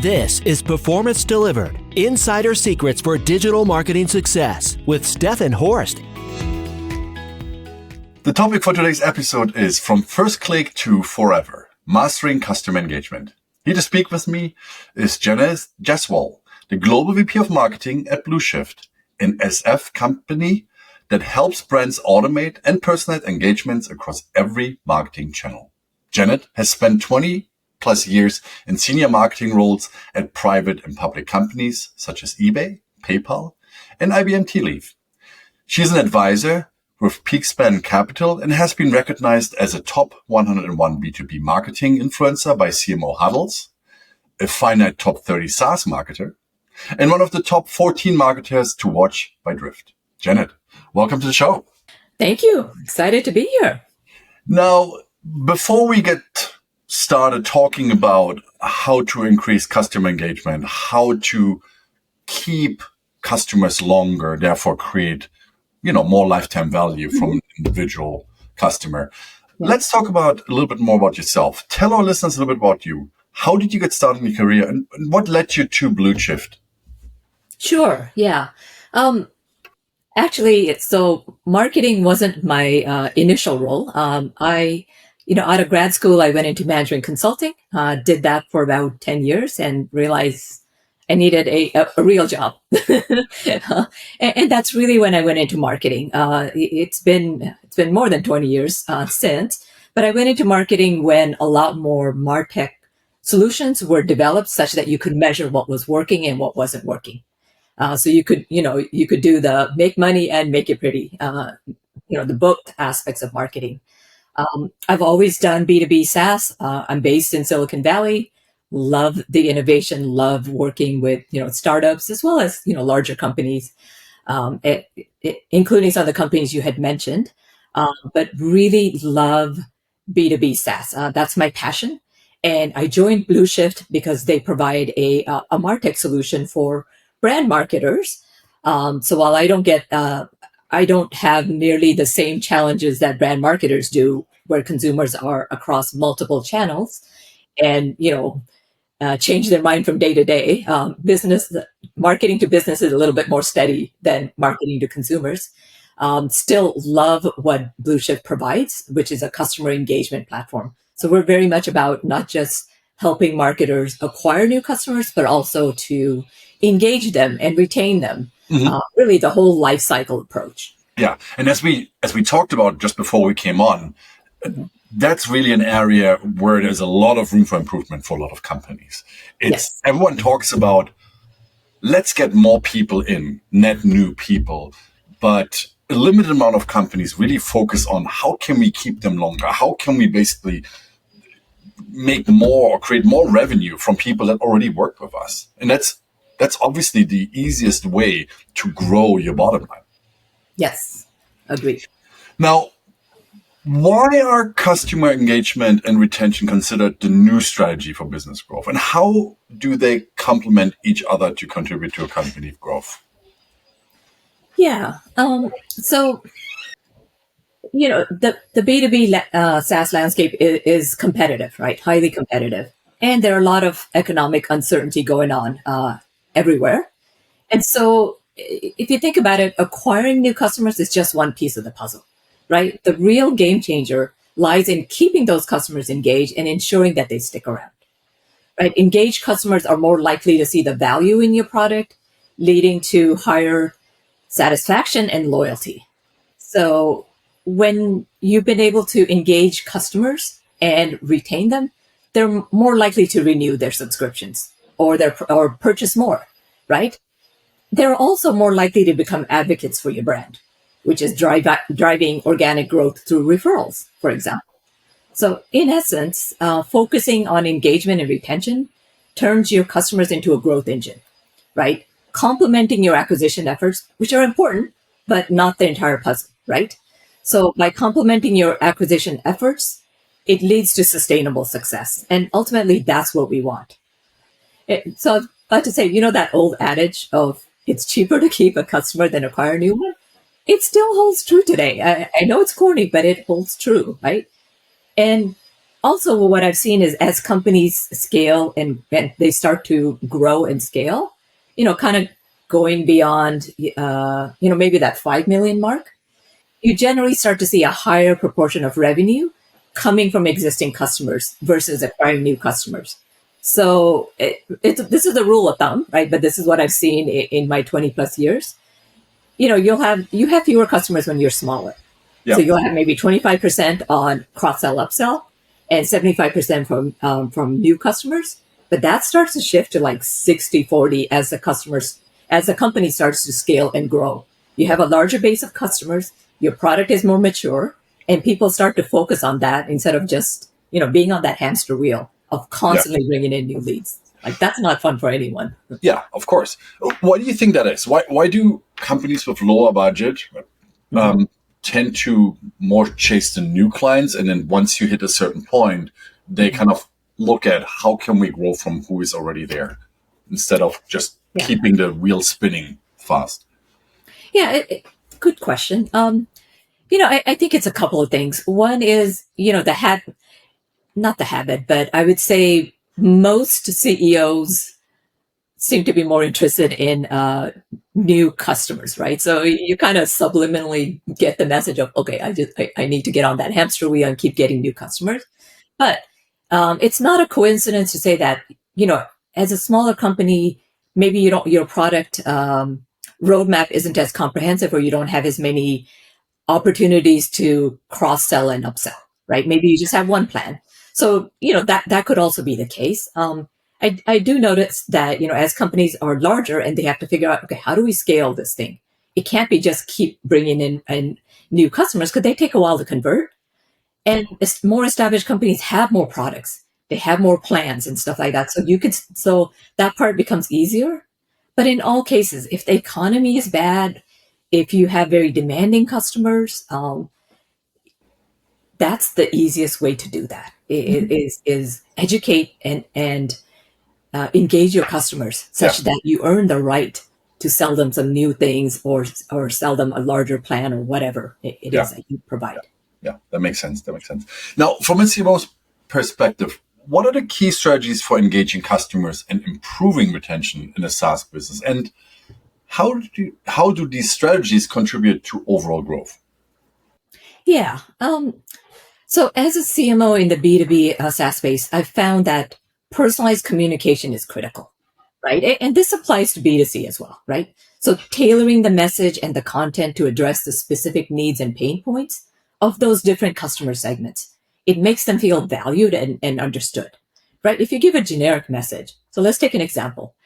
This is Performance Delivered, Insider Secrets for Digital Marketing Success with Steffen Horst. The topic for today's episode is From First Click to Forever, Mastering Customer Engagement. Here to speak with me is Janet Jaiswal, the Global VP of Marketing at BlueShift, an SF company that helps brands automate and personalize engagements across every marketing channel. Janet has spent 20 plus years in senior marketing roles at private and public companies such as eBay, PayPal, and IBM Tea Leaf. She is an advisor with Peakspan Capital and has been recognized as a top 101 B2B marketing influencer by CMO Huddles, a finite top 30 SaaS marketer, and one of the top 14 marketers to watch by Drift. Janet, welcome to the show. Thank you. Excited to be here. Now, before we get started talking about how to increase customer engagement, how to keep customers longer, therefore create, more lifetime value from an individual customer. Yeah. Let's talk about a little bit more about yourself. Tell our listeners a little bit about you. How did you get started in your career and what led you to BlueShift? Sure. Yeah. Actually, so marketing wasn't my initial role. Out of grad school, I went into management consulting, did that for about 10 years and realized I needed a real job. And that's really when I went into marketing. It's been more than 20 years since, but I went into marketing when a lot more MarTech solutions were developed such that you could measure what was working and what wasn't working. So you could do the make money and make it pretty, the both aspects of marketing. I've always done B2B SaaS. I'm based in Silicon Valley. Love the innovation, love working with, startups as well as, larger companies, including some of the companies you had mentioned, but really love B2B SaaS. That's my passion. And I joined BlueShift because they provide a MarTech solution for brand marketers. So while I don't have nearly the same challenges that brand marketers do, where consumers are across multiple channels and, change their mind from day to day. Marketing to business is a little bit more steady than marketing to consumers. Still love what BlueShift provides, which is a customer engagement platform. So we're very much about not just helping marketers acquire new customers, but also to engage them and retain them. Mm-hmm. Really the whole life cycle approach. Yeah. And as we talked about just before we came on, that's really an area where there's a lot of room for improvement for a lot of companies. Yes. Everyone talks about, let's get more people in, net new people, but a limited amount of companies really focus on how can we keep them longer? How can we basically make more or create more revenue from people that already work with us? And that's obviously the easiest way to grow your bottom line. Yes, agreed. Now, why are customer engagement and retention considered the new strategy for business growth? And how do they complement each other to contribute to a company growth? Yeah. So, the B2B SaaS landscape is competitive, right? Highly competitive. And there are a lot of economic uncertainty going on everywhere. And so if you think about it, acquiring new customers is just one piece of the puzzle, right? The real game changer lies in keeping those customers engaged and ensuring that they stick around, right? Engaged customers are more likely to see the value in your product, leading to higher satisfaction and loyalty. So when you've been able to engage customers and retain them, they're more likely to renew their subscriptions or purchase more, right? They're also more likely to become advocates for your brand, which is driving organic growth through referrals, for example. So in essence, focusing on engagement and retention turns your customers into a growth engine, right? Complementing your acquisition efforts, which are important, but not the entire puzzle, right? So by complementing your acquisition efforts, it leads to sustainable success. And ultimately, that's what we want. So I was about to say, that old adage of it's cheaper to keep a customer than acquire a new one? It still holds true today. I know it's corny, but it holds true, right? And also what I've seen is as companies scale and they start to grow and scale, kind of going beyond, maybe that 5 million mark, you generally start to see a higher proportion of revenue coming from existing customers versus acquiring new customers. So this is a rule of thumb, right? But this is what I've seen in my 20 plus years. You have fewer customers when you're smaller. Yeah. So you'll have maybe 25% on cross-sell, upsell, and 75% from new customers. But that starts to shift to like 60-40 as the company starts to scale and grow. You have a larger base of customers, your product is more mature, and people start to focus on that instead of just, being on that hamster wheel of constantly bringing in new leads. Like that's not fun for anyone. Yeah, of course. Why do you think that is? Why do companies with lower budget tend to more chase the new clients, and then once you hit a certain point, they kind of look at how can we grow from who is already there instead of just keeping the wheel spinning fast? Yeah, good question. I think it's a couple of things. One is, not the habit, but I would say most CEOs seem to be more interested in new customers, right? So you kind of subliminally get the message of, okay, I need to get on that hamster wheel and keep getting new customers. But it's not a coincidence to say that, as a smaller company, maybe your product roadmap isn't as comprehensive, or you don't have as many opportunities to cross-sell and upsell, right? Maybe you just have one plan. So, that could also be the case. I do notice that, as companies are larger and they have to figure out, okay, how do we scale this thing? It can't be just keep bringing in new customers because they take a while to convert. And more established companies have more products. They have more plans and stuff like that. So that part becomes easier. But in all cases, if the economy is bad, if you have very demanding customers, that's the easiest way to do that. Is educate and engage your customers such that you earn the right to sell them some new things or sell them a larger plan or whatever it is that you provide. Yeah, that makes sense. Now, from a CMO's perspective, what are the key strategies for engaging customers and improving retention in a SaaS business? And how do these strategies contribute to overall growth? Yeah. So as a CMO in the B2B SaaS space, I've found that personalized communication is critical, right? And this applies to B2C as well, right? So tailoring the message and the content to address the specific needs and pain points of those different customer segments. It makes them feel valued and understood, right? If you give a generic message, so let's take an example.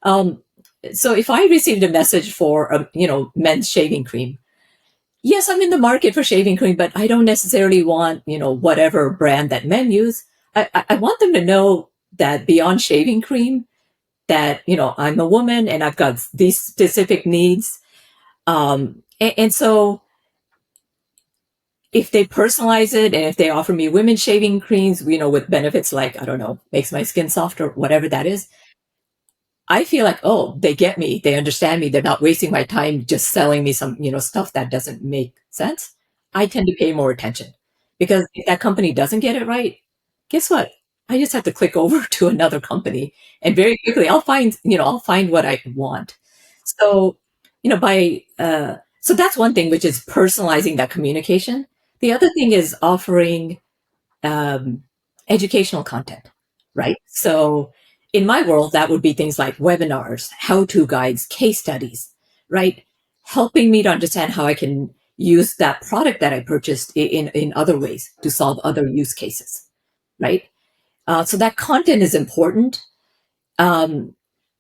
So if I received a message for, men's shaving cream, yes, I'm in the market for shaving cream, but I don't necessarily want, whatever brand that men use. I want them to know that beyond shaving cream, that, I'm a woman and I've got these specific needs. And so if they personalize it and if they offer me women's shaving creams, with benefits like, I don't know, makes my skin softer, whatever that is, I feel like, oh, they get me. They understand me. They're not wasting my time just selling me some, stuff that doesn't make sense. I tend to pay more attention because if that company doesn't get it right, guess what? I just have to click over to another company and very quickly I'll find what I want. So, so that's one thing, which is personalizing that communication. The other thing is offering educational content, right? So in my world, that would be things like webinars, how-to guides, case studies, right? Helping me to understand how I can use that product that I purchased in other ways to solve other use cases, right? So that content is important. And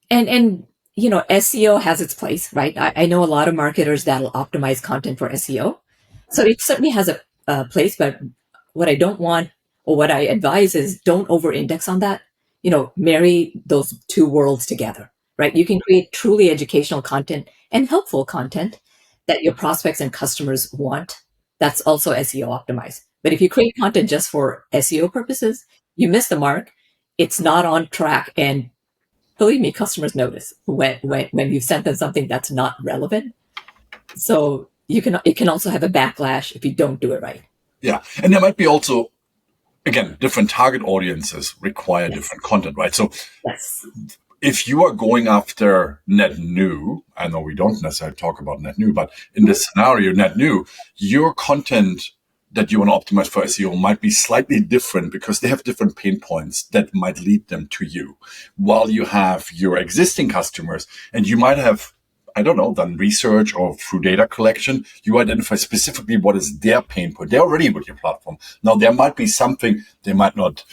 SEO has its place, right? I know a lot of marketers that'll optimize content for SEO. So it certainly has a place, but what I don't want or what I advise is don't over-index on that. Marry those two worlds together, right? You can create truly educational content and helpful content that your prospects and customers want. That's also SEO optimized. But if you create content just for SEO purposes, you miss the mark. It's not on track. And believe me, customers notice when you've sent them something that's not relevant. So it can also have a backlash if you don't do it right. Yeah. And there might be also again, different target audiences require different content, right? So Yes. if you are going after net new, I know we don't necessarily talk about net new, but in this scenario, net new, your content that you want to optimize for SEO might be slightly different because they have different pain points that might lead them to you. While you have your existing customers, and you might have, I don't know, done research or through data collection, you identify specifically what is their pain point. They're already with your platform. Now, there might be something they might not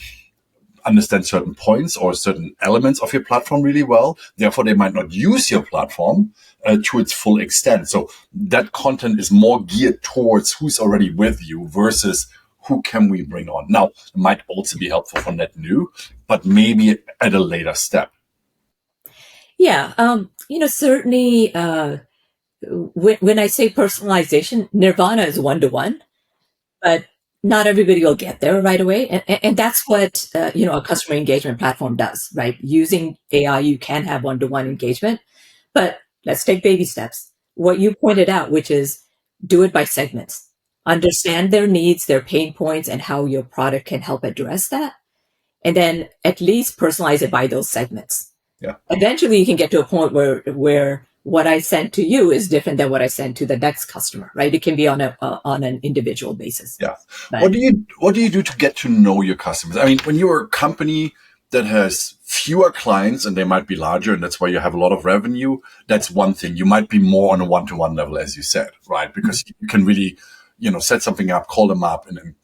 understand certain points or certain elements of your platform really well. Therefore, they might not use your platform to its full extent. So that content is more geared towards who's already with you versus who can we bring on. Now, it might also be helpful for net new, but maybe at a later step. Yeah. Certainly, when I say personalization, Nirvana is one-to-one, but not everybody will get there right away. And that's what, a customer engagement platform does, right? Using AI, you can have one-to-one engagement, but let's take baby steps. What you pointed out, which is do it by segments, understand their needs, their pain points, and how your product can help address that. And then at least personalize it by those segments. Yeah. Eventually you can get to a point where what I sent to you is different than what I sent to the next customer, right? It can be on an individual basis. Yeah. But What do you do to get to know your customers? I mean, when you're a company that has fewer clients and they might be larger and that's why you have a lot of revenue, that's one thing. You might be more on a one-to-one level, as you said, right? Because you can really, set something up, call them up and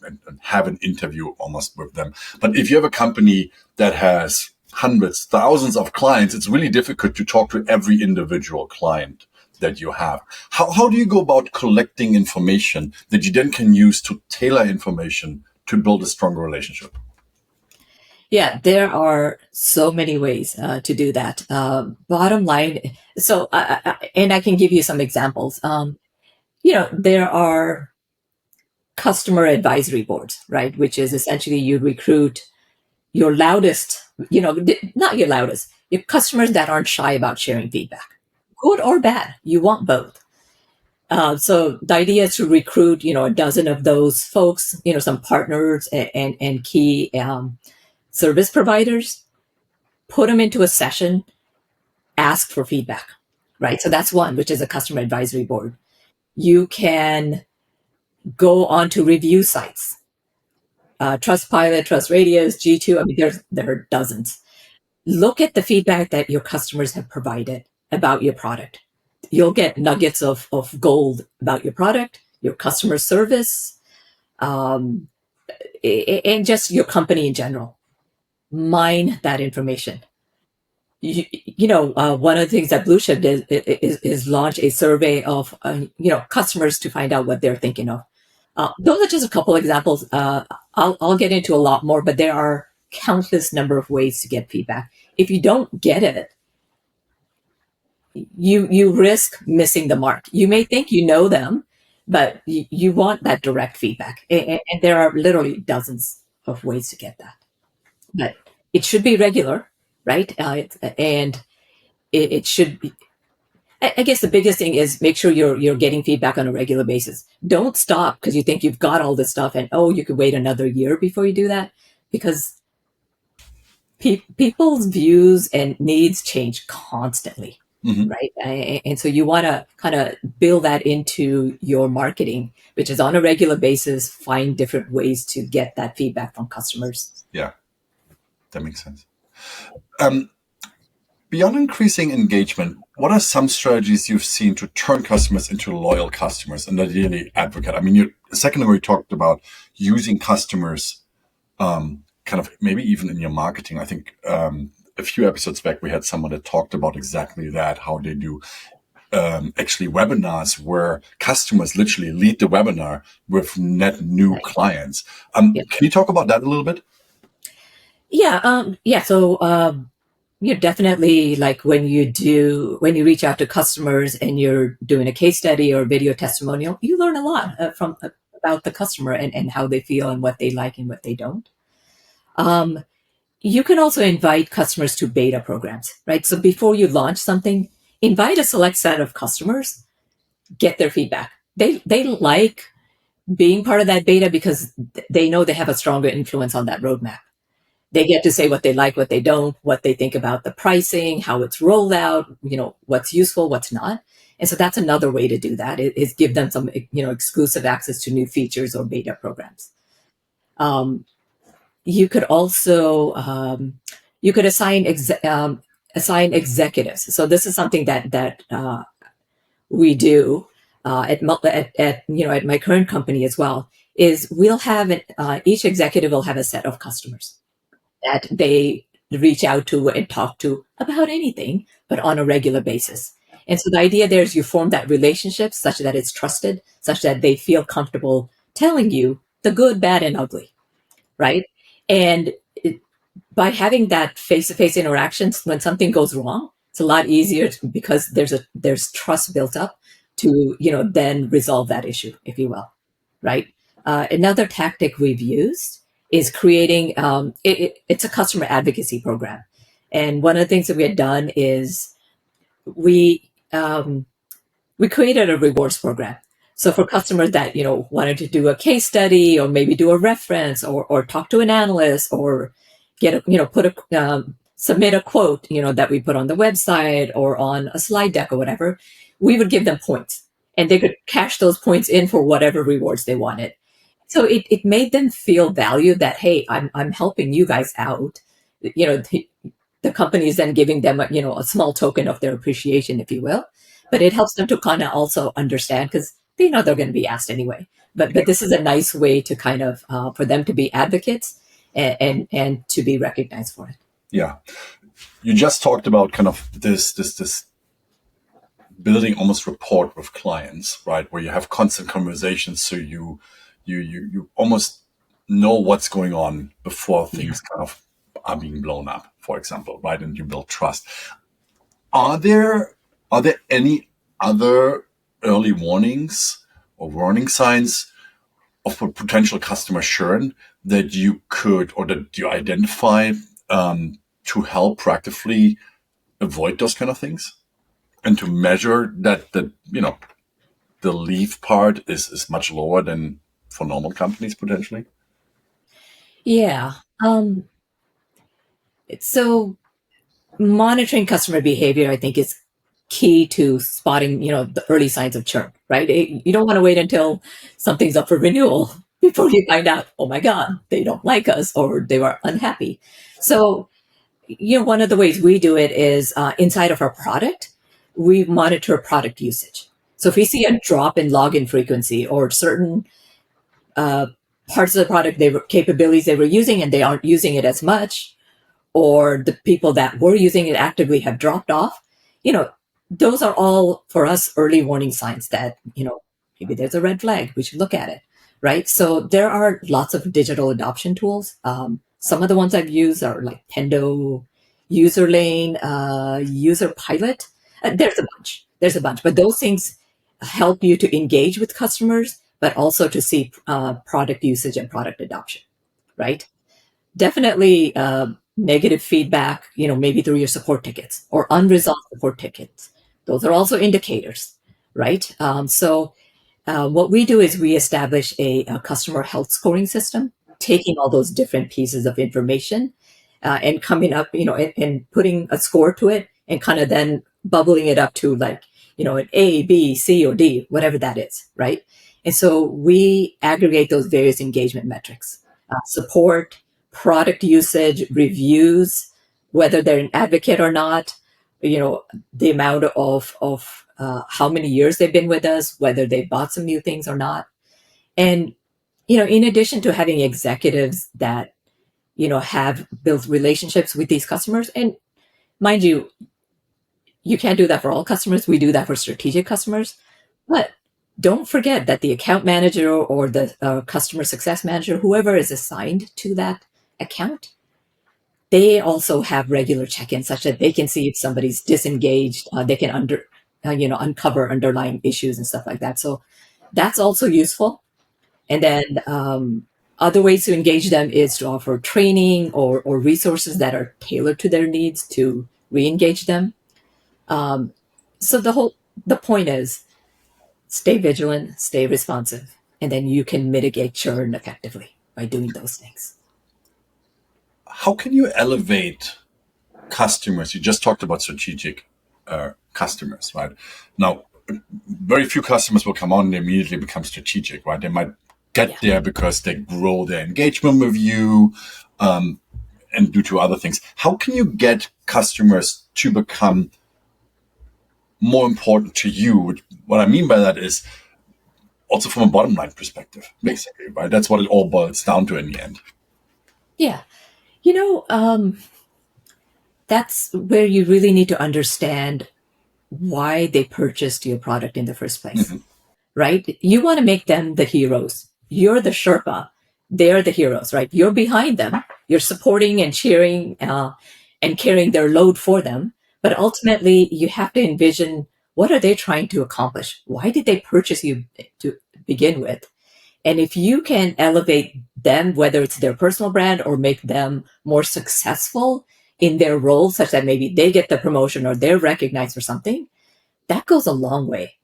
have an interview almost with them. But if you have a company that has hundreds, thousands of clients, it's really difficult to talk to every individual client that you have. How do you go about collecting information that you then can use to tailor information to build a stronger relationship? yeah, there are so many ways to do that. Bottom line, so and I can give you some examples. There are customer advisory boards, right? Which is essentially you recruit your loudest, not your loudest, your customers that aren't shy about sharing feedback, good or bad. You want both. So the idea is to recruit, a dozen of those folks, some partners and key service providers, put them into a session, ask for feedback, right? So that's one, which is a customer advisory board. You can go on to review sites, Trustpilot, TrustRadius, G2. I mean, there are dozens. Look at the feedback that your customers have provided about your product. You'll get nuggets of gold about your product, your customer service, and just your company in general. Mine that information. One of the things that BlueShift is launch a survey of customers to find out what they're thinking of. Those are just a couple examples. I'll get into a lot more, but there are countless number of ways to get feedback. If you don't get it, you risk missing the mark. You may think you know them, but you want that direct feedback. And there are literally dozens of ways to get that. But it should be regular, right? And it should be. I guess the biggest thing is make sure you're getting feedback on a regular basis. Don't stop because you think you've got all this stuff and you could wait another year before you do that, because people's views and needs change constantly, right? And so you want to kind of build that into your marketing, which is on a regular basis, find different ways to get that feedback from customers. Yeah, that makes sense. Beyond increasing engagement, what are some strategies you've seen to turn customers into loyal customers and ideally advocate? I mean, a second ago you talked about using customers, kind of maybe even in your marketing. I think a few episodes back we had someone that talked about exactly that, how they do actually webinars where customers literally lead the webinar with net new clients. Can you talk about that a little bit? Yeah. So you're definitely, like when you reach out to customers and you're doing a case study or video testimonial, you learn a lot about the customer and how they feel and what they like and what they don't. You can also invite customers to beta programs, right? So before you launch something, invite a select set of customers, get their feedback. They like being part of that beta because they know they have a stronger influence on that roadmap. They get to say what they like, what they don't, what they think about the pricing, how it's rolled out, what's useful, what's not. And so that's another way to do that is give them some, exclusive access to new features or beta programs. You could also assign executives. So this is something that we do at my current company as well. Is we'll have each executive will have a set of customers that they reach out to and talk to about anything, but on a regular basis. And so the idea there is you form that relationship such that it's trusted, such that they feel comfortable telling you the good, bad, and ugly, right? And by having that face-to-face interactions, when something goes wrong, it's a lot easier because there's trust built up to then resolve that issue, if you will, right? Another tactic we've used is creating it's a customer advocacy program, and one of the things that we had done is we created a rewards program. So for customers that wanted to do a case study or maybe do a reference or talk to an analyst or get submit a quote that we put on the website or on a slide deck or whatever, we would give them points and they could cash those points in for whatever rewards they wanted. So it made them feel valued that, hey, I'm helping you guys out. The company is then giving them a small token of their appreciation, if you will. But it helps them to kind of also understand because they know they're going to be asked anyway. But this is a nice way to kind of for them to be advocates and to be recognized for it. Yeah, you just talked about kind of this building almost rapport with clients, right? Where you have constant conversations, so you almost know what's going on before things kind of are being blown up, for example, right? And you build trust. Are there any other early warnings or warning signs of potential customer churn that you could or that you identify to help proactively avoid those kind of things and to measure that the leave part is much lower than for normal companies potentially? Yeah. So monitoring customer behavior, I think, is key to spotting, the early signs of churn, right? You don't want to wait until something's up for renewal before you find out, oh my God, they don't like us or they were unhappy. So, one of the ways we do it is inside of our product, we monitor product usage. So if we see a drop in login frequency or certain parts of the product, capabilities they were using and they aren't using it as much, or the people that were using it actively have dropped off, those are all for us early warning signs that, maybe there's a red flag. We should look at it, right? So there are lots of digital adoption tools. Some of the ones I've used are like Pendo, Userlane, User Pilot. There's a bunch, but those things help you to engage with customers, but also to see product usage and product adoption, right? Definitely negative feedback, maybe through your support tickets or unresolved support tickets. Those are also indicators, right? So what we do is we establish a customer health scoring system, taking all those different pieces of information and coming up, and putting a score to it and kind of then bubbling it up to like, an A, B, C, or D, whatever that is, right? And so we aggregate those various engagement metrics, support, product usage, reviews, whether they're an advocate or not, the amount of how many years they've been with us, whether they bought some new things or not. And, in addition to having executives that, have built relationships with these customers, and mind you, you can't do that for all customers. We do that for strategic customers. But don't forget that the account manager or the customer success manager, whoever is assigned to that account, they also have regular check-ins such that they can see if somebody's disengaged. They can uncover underlying issues and stuff like that. So that's also useful. And then other ways to engage them is to offer training or resources that are tailored to their needs to re-engage them. So the point is, stay vigilant, stay responsive. And then you can mitigate churn effectively by doing those things. How can you elevate customers? You just talked about strategic customers, right? Now, very few customers will come on and immediately become strategic, right? They might get there because they grow their engagement with you and due to other things. How can you get customers to become more important to you? What I mean by that is also from a bottom line perspective, basically, right? That's what it all boils down to in the end. Yeah. That's where you really need to understand why they purchased your product in the first place, right? You want to make them the heroes. You're the Sherpa. They're the heroes, right? You're behind them. You're supporting and cheering and carrying their load for them. But ultimately, you have to envision, what are they trying to accomplish? Why did they purchase you to begin with? And if you can elevate them, whether it's their personal brand or make them more successful in their role, such that maybe they get the promotion or they're recognized for something, that goes a long way.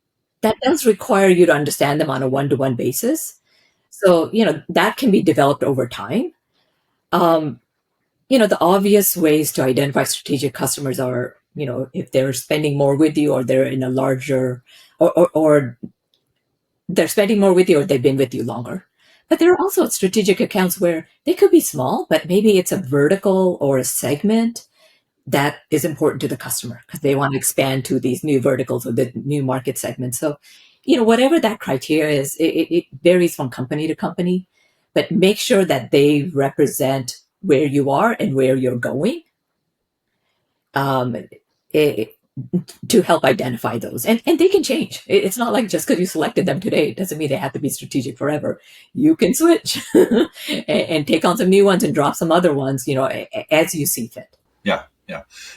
That does require you to understand them on a one-to-one basis. So, that can be developed over time. The obvious ways to identify strategic customers are, if they're spending more with you or they're in a larger, or they're spending more with you or they've been with you longer. But there are also strategic accounts where they could be small, but maybe it's a vertical or a segment that is important to the customer because they want to expand to these new verticals or the new market segments. So, whatever that criteria is, it varies from company to company, but make sure that they represent where you are and where you're going. To help identify those. And they can change. It's not like just because you selected them today, it doesn't mean they have to be strategic forever. You can switch and take on some new ones and drop some other ones, as you see fit. Yeah.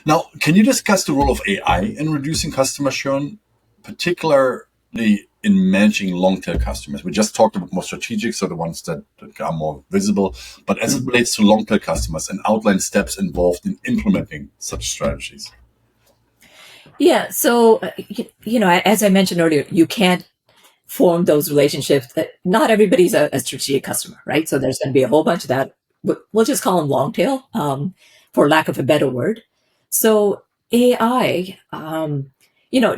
Now, can you discuss the role of AI in reducing customer churn, particularly in managing long-tail customers? We just talked about more strategic, so the ones that are more visible, but as it relates to long-tail customers and outline steps involved in implementing such strategies. Yeah. So, as I mentioned earlier, you can't form those relationships. Not everybody's a strategic customer, right? So there's going to be a whole bunch of that. We'll just call them long tail, for lack of a better word. So AI,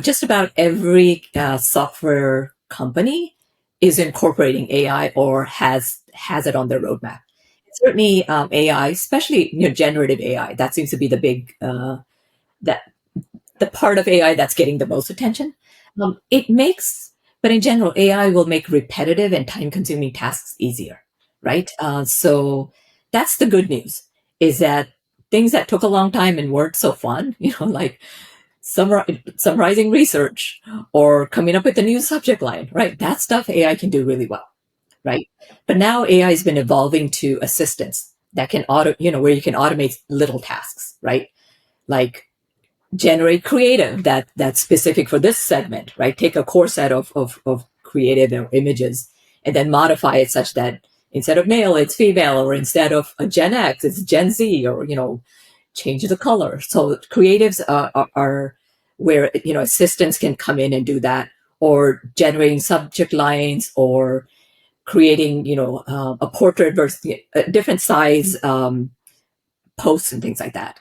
just about every software company is incorporating AI or has it on their roadmap. Certainly, AI, especially generative AI, that seems to be the big the part of AI that's getting the most attention. But in general, AI will make repetitive and time-consuming tasks easier, right? So that's the good news, is that things that took a long time and weren't so fun, like summarizing research or coming up with a new subject line, right? That stuff AI can do really well, right? But now AI has been evolving to assistants that can where you can automate little tasks, right? Like generate creative that's specific for this segment, right? Take a core set of creative or images and then modify it such that instead of male, it's female, or instead of a Gen X, it's Gen Z, or, change the color. So creatives are where, assistants can come in and do that, or generating subject lines, or creating, a portrait versus a different size posts and things like that.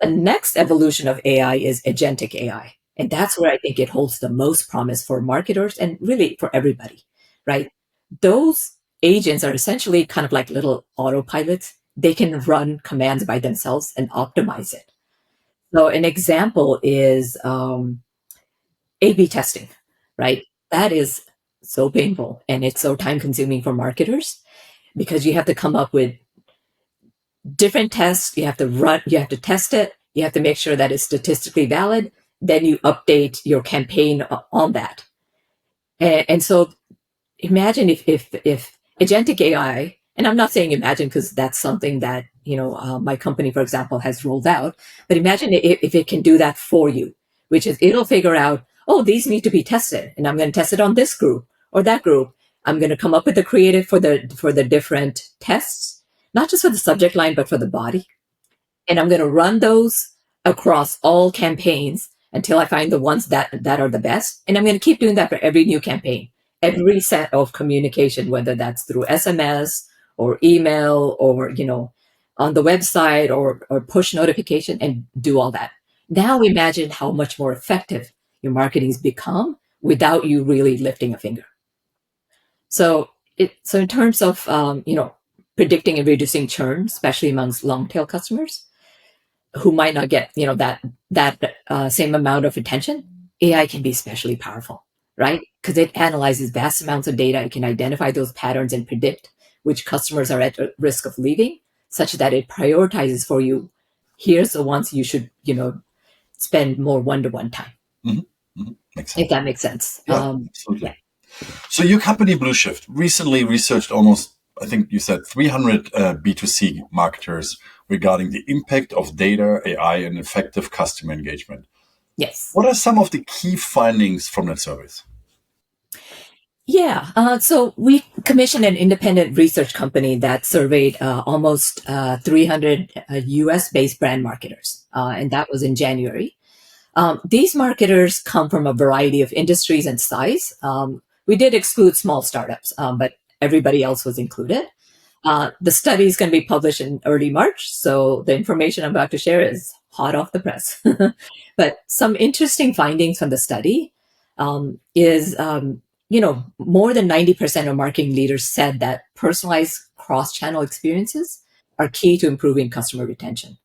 The next evolution of AI is agentic AI. And that's where I think it holds the most promise for marketers and really for everybody, right? Those agents are essentially kind of like little autopilots. They can run commands by themselves and optimize it. So an example is A/B testing, right? That is so painful and it's so time consuming for marketers because you have to come up with different tests. You have to test it. You have to make sure that it's statistically valid. Then you update your campaign on that. And so imagine if agentic AI, and I'm not saying imagine because that's something that, my company, for example, has rolled out, but imagine if it can do that for you, which is it'll figure out, oh, these need to be tested and I'm going to test it on this group or that group. I'm going to come up with the creative for the different tests, not just for the subject line, but for the body. And I'm going to run those across all campaigns until I find the ones that are the best. And I'm going to keep doing that for every new campaign. every set of communication, whether that's through SMS or email or, on the website or push notification, and do all that. Now imagine how much more effective your marketing's become without you really lifting a finger. So in terms of, predicting and reducing churn, especially amongst long tail customers who might not get, that same amount of attention, AI can be especially powerful, right? Because it analyzes vast amounts of data. It can identify those patterns and predict which customers are at risk of leaving, such that it prioritizes for you. Here's the ones you should, spend more one-to-one time. Makes sense. If that makes sense. Yeah, absolutely. So your company, BlueShift, recently researched almost, I think you said 300 B2C marketers regarding the impact of data, AI, and effective customer engagement. Yes. What are some of the key findings from that service? Yeah. So we commissioned an independent research company that surveyed almost 300 US-based brand marketers, and that was in January. These marketers come from a variety of industries and size. We did exclude small startups, but everybody else was included. The study is going to be published in early March, so the information I'm about to share is hot off the press. But some interesting findings from the study is, more than 90% of marketing leaders said that personalized cross-channel experiences are key to improving customer retention.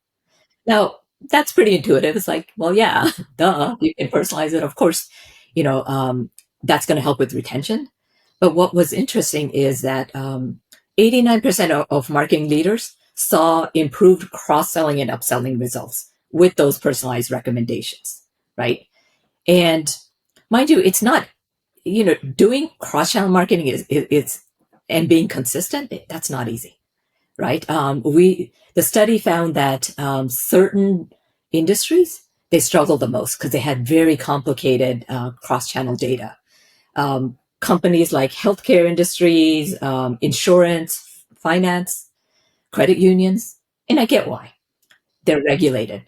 Now, that's pretty intuitive. It's like, well, yeah, duh, you can personalize it. Of course, that's going to help with retention. But what was interesting is that 89% of marketing leaders saw improved cross-selling and upselling results with those personalized recommendations, right? And mind you, it's not, doing cross-channel marketing is and being consistent. That's not easy, right? The study found that certain industries, they struggle the most because they had very complicated cross-channel data. Companies like healthcare industries, insurance, finance, credit unions, and I get why. They're regulated,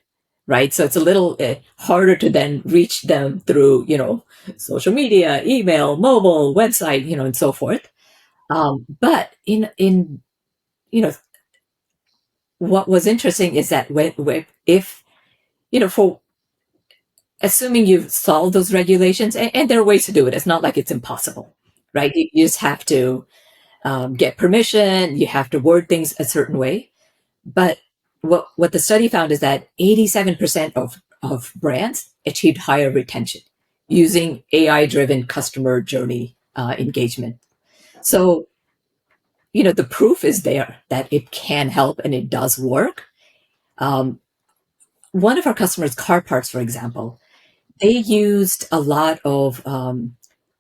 right? So it's a little harder to then reach them through, social media, email, mobile, website, and so forth. But in what was interesting is that if, for assuming you've solved those regulations, and there are ways to do it, it's not like it's impossible, right? You just have to get permission, you have to word things a certain way. But what the study found is that 87% of brands achieved higher retention using AI-driven customer journey engagement. So, the proof is there that it can help and it does work. One of our customers, car parts, for example, they used a lot of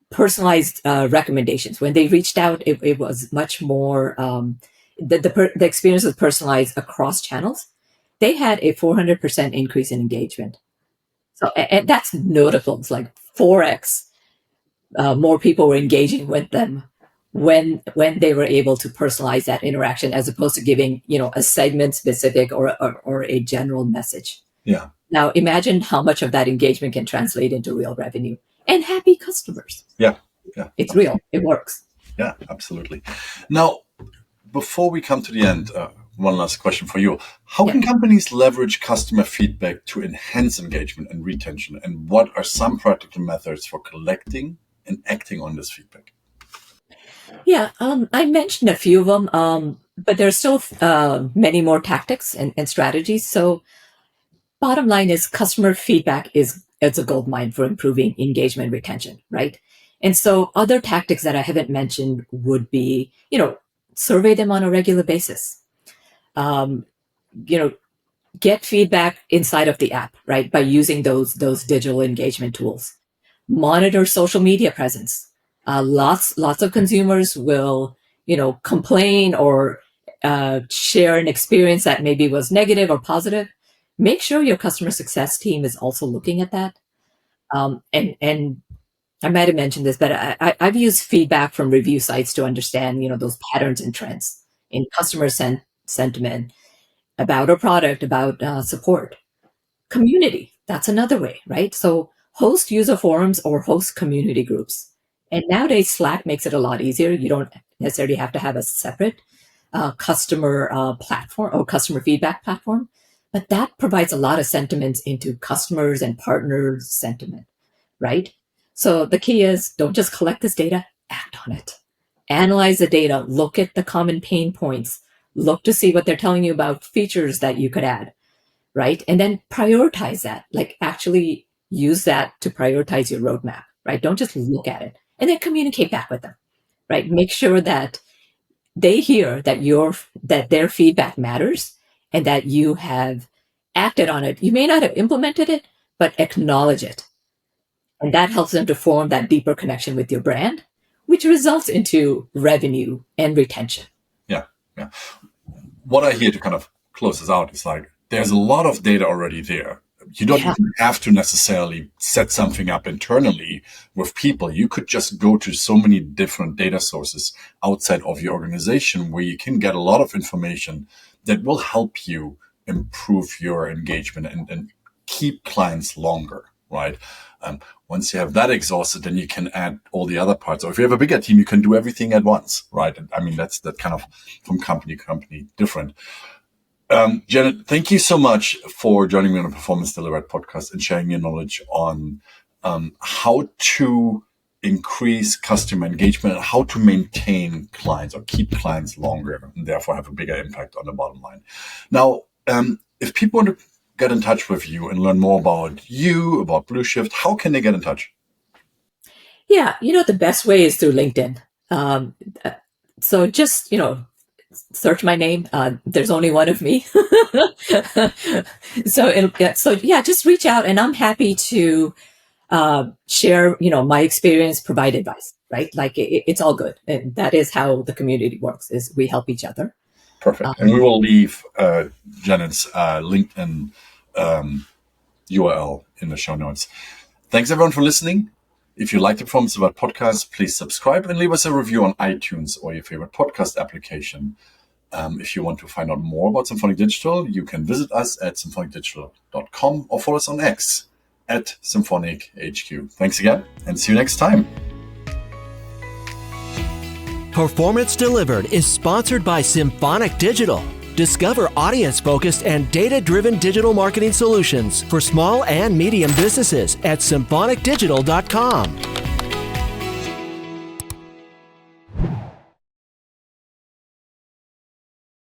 personalized recommendations. When they reached out, it was much more, the experience was personalized across channels. They had a 400% increase in engagement. So, and that's notable. It's like 4x more people were engaging with them when they were able to personalize that interaction, as opposed to giving, a segment specific or a general message. Yeah. Now imagine how much of that engagement can translate into real revenue and happy customers. Yeah. It's real. It works. Yeah, absolutely. Now, before we come to the end, one last question for you. How can companies leverage customer feedback to enhance engagement and retention? And what are some practical methods for collecting and acting on this feedback? Yeah, I mentioned a few of them, but there's still many more tactics and strategies. So bottom line is customer feedback it's a gold mine for improving engagement and retention, right? And so other tactics that I haven't mentioned would be, survey them on a regular basis. Get feedback inside of the app, right? By using those digital engagement tools. Monitor social media presence. Lots of consumers will, complain or share an experience that maybe was negative or positive. Make sure your customer success team is also looking at that. And I might have mentioned this, but I've used feedback from review sites to understand, those patterns and trends in customer sentiment about a product, about support. Community, that's another way, right? So host user forums or host community groups And nowadays, Slack makes it a lot easier. You don't necessarily have to have a separate customer platform or customer feedback platform, but that provides a lot of sentiments into customers and partners' sentiment, right? So the key is don't just collect this data, act on it. Analyze the data, look at the common pain points, look to see what they're telling you about features that you could add, right? And then prioritize that, like actually use that to prioritize your roadmap, right? Don't just look at it and then communicate back with them, right? Make sure that they hear that their feedback matters and that you have acted on it. You may not have implemented it, but acknowledge it. And that helps them to form that deeper connection with your brand, which results into revenue and retention. Yeah. What I hear to kind of close this out is like, there's a lot of data already there. You don't even have to necessarily set something up internally with people. You could just go to so many different data sources outside of your organization where you can get a lot of information that will help you improve your engagement and keep clients longer, right? Once you have that exhausted, then you can add all the other parts. Or if you have a bigger team, you can do everything at once, right? I mean, that's that kind of from company to company different. Janet, thank you so much for joining me on the Performance Delivered podcast and sharing your knowledge on how to increase customer engagement and how to maintain clients or keep clients longer and therefore have a bigger impact on the bottom line. Now, if people want to get in touch with you and learn more about you, about BlueShift, how can they get in touch? Yeah, the best way is through LinkedIn. So just, search my name. There's only one of me. So just reach out and I'm happy to share, my experience, provide advice, right? Like it's all good. And that is how the community works, is we help each other. Perfect. And we will leave Janet's LinkedIn URL in the show notes. Thanks everyone for listening. If you like the Performance Delivered podcast, please subscribe and leave us a review on iTunes or your favorite podcast application. If you want to find out more about Symphonic Digital, you can visit us at symphonicdigital.com or follow us on X at SymphonicHQ. Thanks again and see you next time. Performance Delivered is sponsored by Symphonic Digital. Discover audience-focused and data-driven digital marketing solutions for small and medium businesses at symphonicdigital.com.